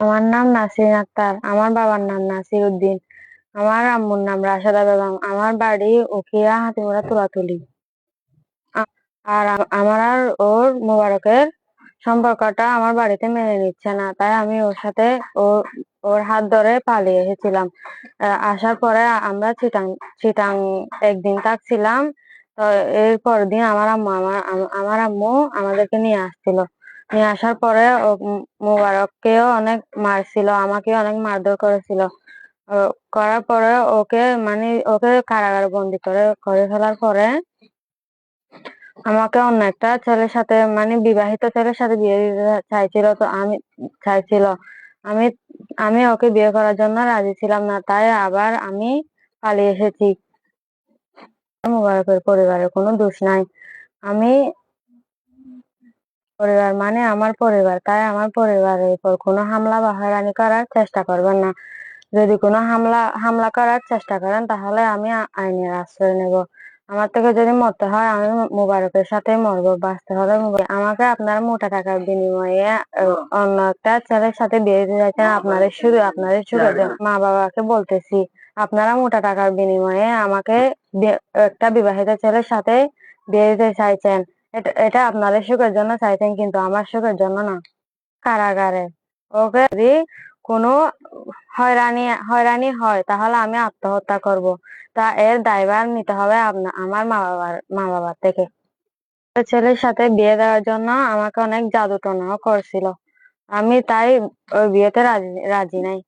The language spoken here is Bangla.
আমার নাম নাসরিন আক্তার। আমার বাবার নাম নাসির উদ্দিন। আমার আম্মুর নাম রাশেদা বেগম। আমার বাড়ি উখিয়া হাতিমুরা তুলাতুলি। আর আমার আর ওর মোবারকের সম্পর্কটা আমার বাড়িতে মেনে নিচ্ছে না, তাই আমি ওর সাথে ওর ওর হাত ধরে পালিয়ে এসেছিলাম। আসার পরে আমরা চিটাং চিটাং একদিন থাকছিলাম। তো এর পরের দিন আমার আম্মু আমাদেরকে নিয়ে আসছিল। নিয়ে আসার পরে মোবারককেও অনেক মারছিল, আমাকে অনেক মারধর করেছিল। করার পরে ওকে কারাগারে বন্দি করে করে ফেলার পরে আমাকে অন্য একটা ছেলের সাথে বিবাহিত ছেলের সাথে বিয়ে দিতে চাইছিল। তো আমি চাইছিল আমি আমি ওকে বিয়ে করার জন্য রাজি ছিলাম না, তাই আবার আমি পালিয়ে এসেছি। মোবারকের পরিবারের কোনো দোষ নাই। আমি পরিবার মানে আমার পরিবার, তাই আমার পরিবারের উপর কোনো হামলা বা হয়রানি করার চেষ্টা করবেন না। যদি কোনো হামলা করার চেষ্টা করেন তাহলে আমি আইনের আশ্রয় নেব। আমার থেকে যদি মরতে হয় আমি মোবারকের সাথে মরবো, বাঁচতে হলে আমাকে আপনারা মোটা টাকার বিনিময়ে অন্য একটা ছেলের সাথে বিয়ে দিতে চাইছেন। আপনাদের সুখের জন্য মা বাবাকে বলতেছি, আপনারা মোটা টাকার বিনিময়ে আমাকে একটা বিবাহিত ছেলের সাথে বিয়ে দিতে চাইছেন। এটা আপনাদের সুখের জন্য চাইছেন, কিন্তু আমার সুখের জন্য না। কারাগারে ওকে যদি কোনো হয়রানি হয়রানি হয় তাহলে আমি আত্মহত্যা করব। তা এর দায়ভার নিতে হবে আমার মা বাবার থেকে। ছেলের সাথে বিয়ে দেওয়ার জন্য আমাকে অনেক জাদু টনাও করছিল। আমি তাই ওই বিয়েতে রাজি রাজি নাই।